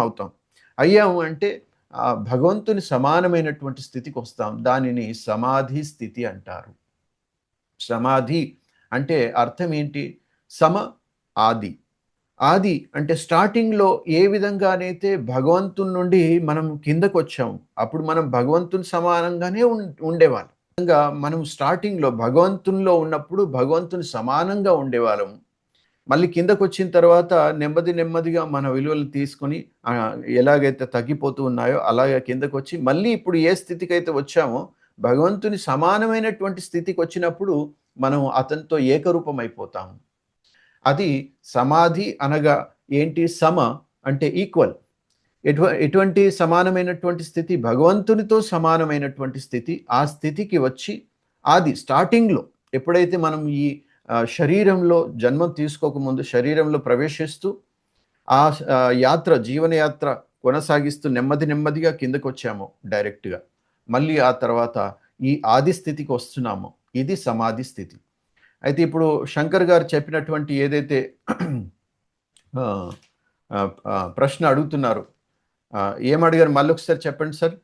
అయ్యాము అంటే ఆ భగవంతుని సమానమైనటువంటి స్థితికి వస్తాం. దానిని సమాధి స్థితి అంటారు. సమాధి అంటే అర్థం ఏంటి? ఆది అంటే స్టార్టింగ్లో ఏ విధంగానైతే భగవంతుని నుండి మనం కిందకు వచ్చాము, అప్పుడు మనం భగవంతుని సమానంగానే ఉండేవాళ్ళం. మనం స్టార్టింగ్లో భగవంతునిలో ఉన్నప్పుడు భగవంతుని సమానంగా ఉండేవాళ్ళము. మళ్ళీ కిందకు వచ్చిన తర్వాత నెమ్మదిగా మన విలువలు తీసుకొని ఎలాగైతే తగ్గిపోతూ ఉన్నాయో అలాగే కిందకు వచ్చి మళ్ళీ ఇప్పుడు ఏ స్థితికి అయితే వచ్చామో భగవంతుని సమానమైనటువంటి స్థితికి వచ్చినప్పుడు మనం అతనితో ఏకరూపం అయిపోతాము. అది సమాధి అనగా ఏంటి? సమ అంటే ఈక్వల్. ఎటువంటి సమానమైనటువంటి స్థితి? భగవంతునితో సమానమైనటువంటి స్థితి. ఆ స్థితికి వచ్చి ఆది స్టార్టింగ్లో ఎప్పుడైతే మనం ఈ శరీరంలో జన్మం తీసుకోకముందు శరీరంలో ప్రవేశిస్తూ ఆ జీవనయాత్ర కొనసాగిస్తూ నెమ్మదిగా కిందకు వచ్చాము డైరెక్ట్గా, మళ్ళీ ఆ తర్వాత ఈ ఆది స్థితికి వస్తున్నాము. ఇది సమాధి స్థితి. అయితే ఇప్పుడు శంకర్ గారు చెప్పినటువంటి ఏదైతే ఆ, ప్రశ్న అడుగుతున్నారు. ఏం అడిగారు మళ్ళీ ఒకసారి చెప్పండి సార్.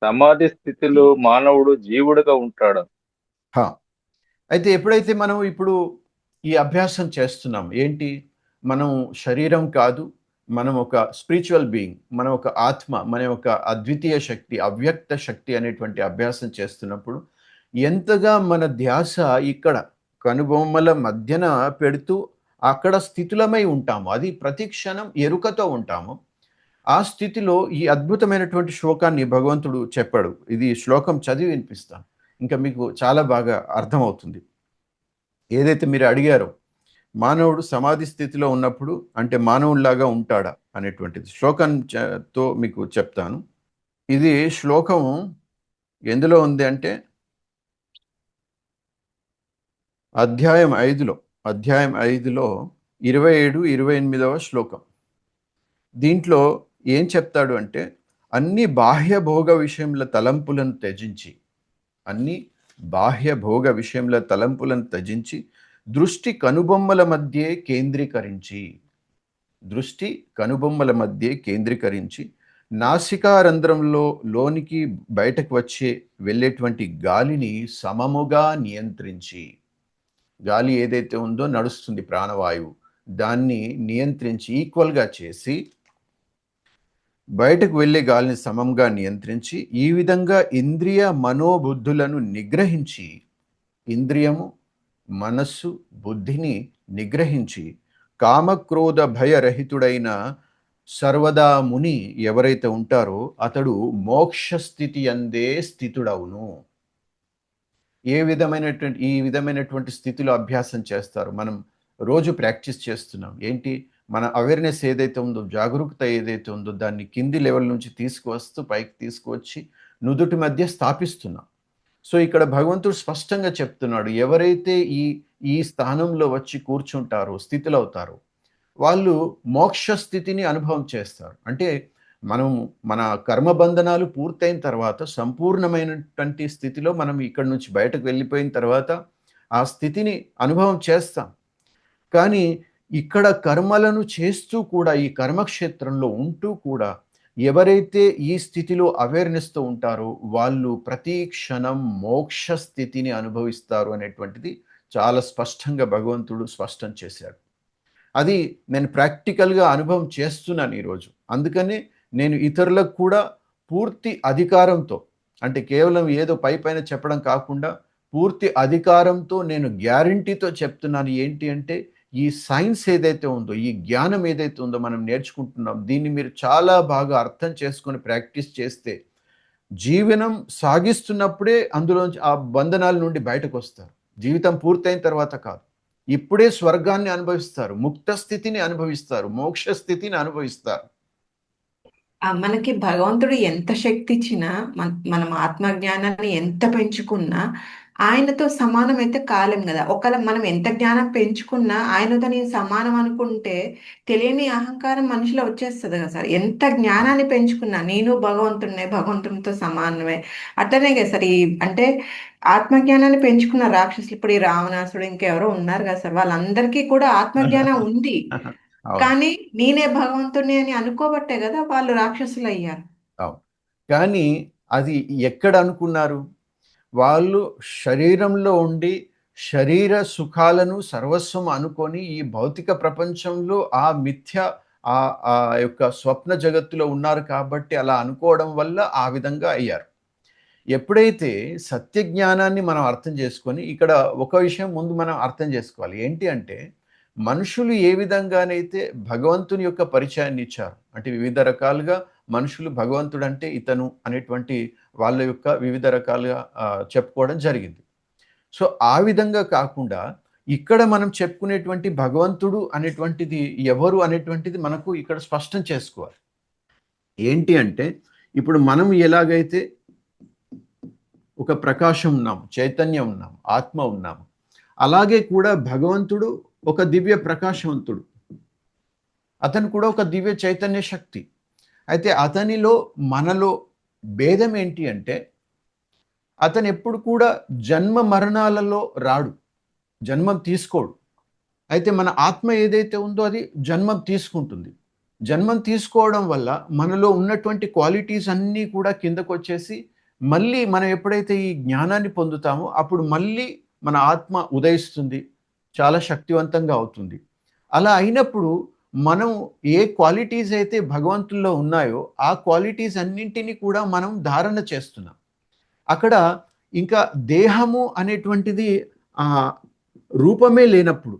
సమాధి స్థితిలో మానవుడు జీవుడుగా ఉంటాడు. హా. అయితే ఎప్పుడైతే మనం ఇప్పుడు ఈ అభ్యాసం చేస్తున్నాం, ఏంటి, మనం శరీరం కాదు, మనం ఒక స్పిరిచువల్ బీయింగ్, మనం ఒక ఆత్మ, మన ఒక అద్వితీయ శక్తి, అవ్యక్త శక్తి అనేటువంటి అభ్యాసం చేస్తున్నప్పుడు ఎంతగా మన ధ్యాస ఇక్కడ కనుబొమ్మల మధ్యన పెడుతూ అక్కడ స్థితులమై ఉంటాము, అది ప్రతి క్షణం ఎరుకతో ఉంటాము. ఆ స్థితిలో ఈ అద్భుతమైనటువంటి శ్లోకాన్ని భగవంతుడు చెప్పాడు. ఇది శ్లోకం చదివి వినిపిస్తాను, ఇంకా మీకు చాలా బాగా అర్థమవుతుంది. ఏదైతే మీరు అడిగారో మానవుడు సమాధి స్థితిలో ఉన్నప్పుడు అంటే మానవుడిలాగా ఉంటాడా అనేటువంటిది శ్లోకంతో మీకు చెప్తాను. ఇది శ్లోకం ఎందులో ఉంది అంటే అధ్యాయం 5లో 27-28 శ్లోకం. దీంట్లో ఏం చెప్తాడు అంటే, అన్ని బాహ్య భోగ విషయముల తలంపులను త్యజించి, అన్ని బాహ్య భోగ విషయముల తలంపులను త్యజించి దృష్టి కనుబొమ్మల మధ్యే కేంద్రీకరించి నాసికారంధ్రంలో లోనికి బయటకు వెళ్ళేటువంటి గాలిని సమముగా నియంత్రించి, గాలి ఏదైతే ఉందో నడుస్తుంది ప్రాణవాయువు, దాన్ని నియంత్రించి ఈక్వల్గా చేసి బయటకు వెళ్ళే గాలిని సమంగా నియంత్రించి ఈ విధంగా ఇంద్రియ మనోబుద్ధులను నిగ్రహించి, ఇంద్రియము మనస్సు బుద్ధిని నిగ్రహించి కామక్రోధ భయరహితుడైన సర్వదా ముని ఎవరైతే ఉంటారో అతడు మోక్ష స్థితి అందే స్థితుడవును. ఈ విధమైనటువంటి స్థితిలో అభ్యాసం చేస్తారు. మనం రోజు ప్రాక్టీస్ చేస్తున్నాం. ఏంటి, మన అవేర్నెస్ ఏదైతే ఉందో, జాగరూకత ఏదైతే ఉందో దాన్ని కింది లెవెల్ నుంచి తీసుకువస్తూ పైకి తీసుకువచ్చి నుదుటి మధ్య స్థాపిస్తున్నాం. సో ఇక్కడ భగవంతుడు స్పష్టంగా చెప్తున్నాడు, ఎవరైతే ఈ స్థానంలో వచ్చి కూర్చుంటారో, స్థితిలో అవుతారో, వాళ్ళు మోక్ష స్థితిని అనుభవం చేస్తారు. అంటే మన కర్మబంధనాలు పూర్తయిన తర్వాత సంపూర్ణమైనటువంటి స్థితిలో మనం ఇక్కడి నుంచి బయటకు వెళ్ళిపోయిన తర్వాత ఆ స్థితిని అనుభవం చేస్తాం. కానీ ఇక్కడ కర్మలను చేస్తూ కూడా, ఈ కర్మక్షేత్రంలో ఉంటూ కూడా ఎవరైతే ఈ స్థితిలో అవేర్నెస్తో ఉంటారో వాళ్ళు ప్రతి క్షణం మోక్ష స్థితిని అనుభవిస్తారు అనేటువంటిది చాలా స్పష్టంగా భగవంతుడు స్పష్టం చేశాడు. అది నేను ప్రాక్టికల్గా అనుభవం చేస్తున్నాను ఈరోజు. అందుకనే నేను ఇతరులకు కూడా పూర్తి అధికారంతో, అంటే కేవలం ఏదో పైన చెప్పడం కాకుండా పూర్తి అధికారంతో నేను గ్యారంటీతో చెప్తున్నాను. ఏంటి అంటే, ఈ సైన్స్ ఏదైతే ఉందో, ఈ జ్ఞానం ఏదైతే ఉందో మనం నేర్చుకుంటున్నాం, దీన్ని మీరు చాలా బాగా అర్థం చేసుకొని ప్రాక్టీస్ చేస్తే జీవనం సాగిస్తున్నప్పుడే అందులోంచి ఆ బంధనాల నుండి బయటకు వస్తారు. జీవితం పూర్తయిన తర్వాత కాదు, ఇప్పుడే స్వర్గాన్ని అనుభవిస్తారు, ముక్త స్థితిని అనుభవిస్తారు, మోక్ష స్థితిని అనుభవిస్తారు. మనకి భగవంతుడు ఎంత శక్తి ఇచ్చినా, మనం ఆత్మజ్ఞానాన్ని ఎంత పెంచుకున్నా ఆయనతో సమానం అయితే కాలేం కదా. ఒకవేళ మనం ఎంత జ్ఞానం పెంచుకున్నా ఆయనతో నేను సమానం అనుకుంటే తెలియని అహంకారం మనిషిలో వచ్చేస్తుంది కదా సార్. ఎంత జ్ఞానాన్ని పెంచుకున్నా నేను భగవంతునితో సమానమే. అట్లనే కదా సార్. అంటే ఆత్మజ్ఞానాన్ని పెంచుకున్న రాక్షసులు, ఇప్పుడు ఈ రావణాసుడు ఇంకెవరో ఉన్నారు కదా సార్, వాళ్ళందరికీ కూడా ఆత్మజ్ఞానం ఉంది. కానీ నేనే భగవంతుని అని అనుకోబట్టే కదా వాళ్ళు రాక్షసులు అయ్యారు. అవును, కానీ అది ఎక్కడ అనుకున్నారు? వాళ్ళు శరీరంలో ఉండి శరీర సుఖాలను సర్వస్వం అనుకొని ఈ భౌతిక ప్రపంచంలో ఆ మిథ్య ఆ యొక్క స్వప్న జగత్తులో ఉన్నారు కాబట్టి అలా అనుకోవడం వల్ల ఆ విధంగా అయ్యారు. ఎప్పుడైతే సత్య జ్ఞానాన్ని మనం అర్థం చేసుకొని, ఇక్కడ ఒక విషయం ముందు మనం అర్థం చేసుకోవాలి. ఏంటి అంటే, మనుషులు ఏ విధంగానైతే భగవంతుని యొక్క పరిచయాన్ని ఇచ్చారు, అంటే వివిధ రకాలుగా మనుషులు భగవంతుడు అంటే ఇతను అనేటువంటి వాళ్ళ యొక్క వివిధ రకాలుగా చెప్పుకోవడం జరిగింది. సో ఆ విధంగా కాకుండా ఇక్కడ మనం చెప్పుకునేటువంటి భగవంతుడు అనేటువంటిది ఎవరు అనేటువంటిది మనకు ఇక్కడ స్పష్టం చేసుకోవాలి. ఏంటి అంటే, ఇప్పుడు మనం ఎలాగైతే ఒక ప్రకాశం ఉన్నాం, చైతన్యం ఉన్నాం, ఆత్మ ఉన్నాము, అలాగే కూడా భగవంతుడు ఒక దివ్య ప్రకాశవంతుడు, అతను కూడా ఒక దివ్య చైతన్య శక్తి. అయితే అతనిలో మనలో భేదం ఏంటి అంటే, అతను ఎప్పుడు కూడా జన్మ మరణాలలో రాడు. జన్మం తీసుకోడు. అయితే మన ఆత్మ ఏదైతే ఉందో అది జన్మం తీసుకుంటుంది. జన్మం తీసుకోవడం వల్ల మనలో ఉన్నటువంటి క్వాలిటీస్ అన్నీ కూడా కిందకొచ్చేసి మళ్ళీ మనం ఎప్పుడైతే ఈ జ్ఞానాన్ని పొందుతామో అప్పుడు మళ్ళీ మన ఆత్మ ఉదయిస్తుంది. చాలా శక్తివంతంగా అవుతుంది. అలా అయినప్పుడు మనం ఏ క్వాలిటీస్ అయితే భగవంతుల్లో ఉన్నాయో ఆ క్వాలిటీస్ అన్నింటినీ కూడా మనం ధారణ చేస్తున్నాం. అక్కడ ఇంకా దేహము అనేటువంటిది రూపమే లేనప్పుడు,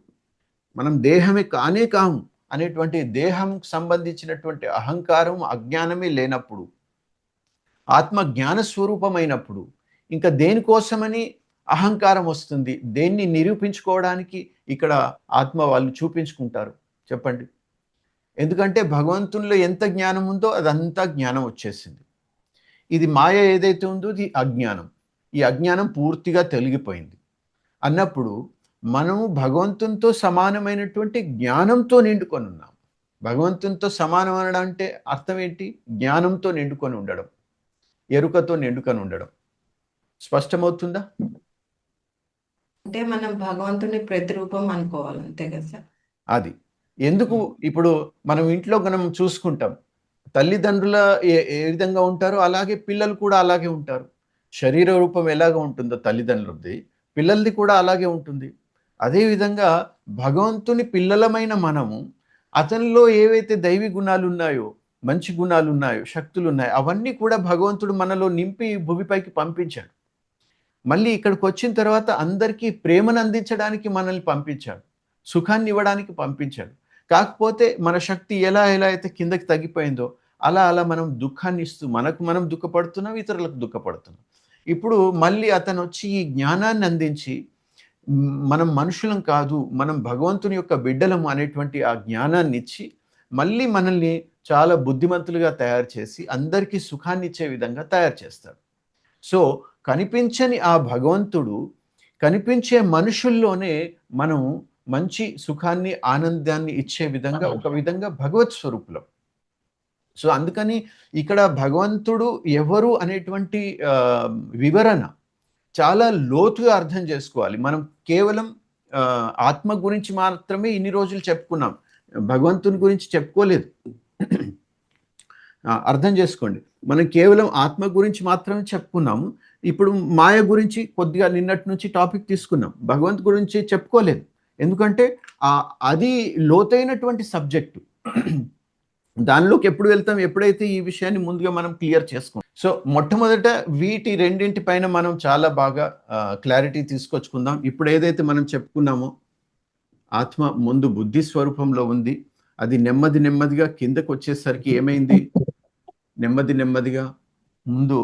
మనం దేహమే కానే కాము అనేటువంటి దేహంకు సంబంధించినటువంటి అహంకారం అజ్ఞానమే లేనప్పుడు, ఆత్మ జ్ఞాన స్వరూపమైనప్పుడు ఇంకా దేనికోసమని అహంకారం వస్తుంది? దేన్ని నిరూపించుకోవడానికి ఇక్కడ ఆత్మ వాళ్ళు చూపించుకుంటారు చెప్పండి? ఎందుకంటే భగవంతునిలో ఎంత జ్ఞానం ఉందో అదంతా జ్ఞానం వచ్చేసింది. ఇది మాయ ఏదైతే ఉందో ఇది అజ్ఞానం. ఈ అజ్ఞానం పూర్తిగా తొలగిపోయింది అన్నప్పుడు మనము భగవంతునితో సమానమైనటువంటి జ్ఞానంతో నిండుకొని ఉన్నాం. భగవంతునితో సమానం అనడం అంటే అర్థం ఏంటి? జ్ఞానంతో నిండుకొని ఉండడం, ఎరుకతో నిండుకొని ఉండడం. స్పష్టమవుతుందా? అంటే మనం భగవంతుని ప్రతిరూపం అనుకోవాలి, అంతే కదా సార్? అది ఎందుకు ఇప్పుడు మనం ఇంట్లో మనం చూసుకుంటాం, తల్లిదండ్రుల ఏ విధంగా ఉంటారో అలాగే పిల్లలు కూడా అలాగే ఉంటారు. శరీర రూపం ఎలాగ ఉంటుందో తల్లిదండ్రులది, పిల్లలది కూడా అలాగే ఉంటుంది. అదేవిధంగా భగవంతుని పిల్లలమైన మనము అతనిలో ఏవైతే దైవీ గుణాలు ఉన్నాయో, మంచి గుణాలు ఉన్నాయో, శక్తులు ఉన్నాయో అవన్నీ కూడా భగవంతుడు మనలో నింపి భూమిపైకి పంపించాడు. మళ్ళీ ఇక్కడికి వచ్చిన తర్వాత అందరికీ ప్రేమను అందించడానికి మనల్ని పంపించాడు, సుఖాన్ని ఇవ్వడానికి పంపించాడు. కాకపోతే మన శక్తి ఎలా అయితే కిందకి తగ్గిపోయిందో అలా మనం దుఃఖాన్ని ఇస్తూ మనం దుఃఖపడుతున్నాం, ఇతరులకు దుఃఖపడుతున్నాం. ఇప్పుడు మళ్ళీ అతను వచ్చి ఈ జ్ఞానాన్ని అందించి మనం మనుషులం కాదు, మనం భగవంతుని యొక్క బిడ్డలము అనేటువంటి ఆ జ్ఞానాన్ని ఇచ్చి మళ్ళీ మనల్ని చాలా బుద్ధిమంతులుగా తయారు చేసి అందరికీ సుఖాన్ని ఇచ్చే విధంగా తయారు చేస్తాడు. సో కనిపించని ఆ భగవంతుడు కనిపించే మనుషుల్లోనే మనం మంచి సుఖాన్ని, ఆనందాన్ని ఇచ్చే విధంగా ఒక విధంగా భగవత్ స్వరూపులం. సో అందుకని ఇక్కడ భగవంతుడు ఎవరు అనేటువంటి వివరణ చాలా లోతుగా అర్థం చేసుకోవాలి. మనం కేవలం ఆత్మ గురించి మాత్రమే ఇన్ని రోజులు చెప్పుకున్నాం, భగవంతుని గురించి చెప్పుకోలేదు. అర్థం చేసుకోండి, మనం కేవలం ఆత్మ గురించి మాత్రమే చెప్పుకున్నాము. ఇప్పుడు మాయ గురించి కొద్దిగా నిన్నటి నుంచి టాపిక్ తీసుకున్నాం, భగవంతు గురించి చెప్పుకోలేదు. ఎందుకంటే అది లోతైనటువంటి సబ్జెక్టు. దానిలోకి ఎప్పుడు వెళ్తాం? ఎప్పుడైతే ఈ విషయాన్ని ముందుగా మనం క్లియర్ చేసుకుంటాం. సో మొట్టమొదట వీటి రెండింటి పైన మనం చాలా బాగా క్లారిటీ తీసుకొచ్చుకుందాం. ఇప్పుడు ఏదైతే మనం చెప్పుకున్నామో ఆత్మ ముందు బుద్ధి స్వరూపంలో ఉంది, అది నెమ్మదిగా కిందకు వచ్చేసరికి ఏమైంది? నెమ్మదిగా ముందు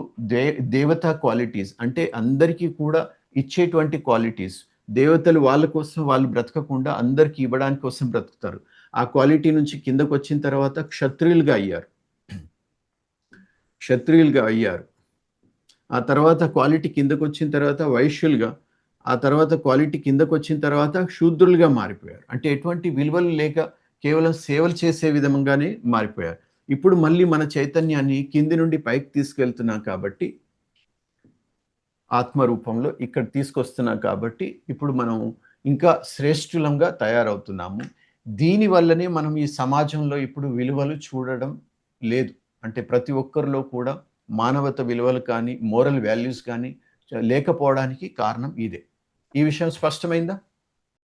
దేవతా క్వాలిటీస్, అంటే అందరికీ కూడా ఇచ్చేటువంటి క్వాలిటీస్. దేవతలు వాళ్ళ కోసం వాళ్ళు బ్రతకకుండా అందరికీ ఇవ్వడానికి కోసం బ్రతుకుతారు. ఆ క్వాలిటీ నుంచి కిందకు వచ్చిన తర్వాత క్షత్రియులుగా అయ్యారు. ఆ తర్వాత క్వాలిటీ కిందకు వచ్చిన తర్వాత వైశ్యులుగా, ఆ తర్వాత క్వాలిటీ కిందకు వచ్చిన తర్వాత శూద్రులుగా మారిపోయారు. అంటే ఎటువంటి విలువలు లేక కేవలం సేవలు చేసే విధంగానే మారిపోయారు. ఇప్పుడు మళ్ళీ మన చైతన్యాన్ని కింది నుండి పైకి తీసుకెళ్తున్నాం కాబట్టి, ఆత్మరూపంలో ఇక్కడ తీసుకొస్తున్నాం కాబట్టి ఇప్పుడు మనం ఇంకా శ్రేష్ఠులంగా తయారవుతున్నాము. దీనివల్లనే మనం ఈ సమాజంలో ఇప్పుడు విలువలు చూడడం లేదు. అంటే ప్రతి ఒక్కరిలో కూడా మానవత విలువలు కానీ, మోరల్ వాల్యూస్ కానీ లేకపోవడానికి కారణం ఇదే. ఈ విషయం స్పష్టమైందా?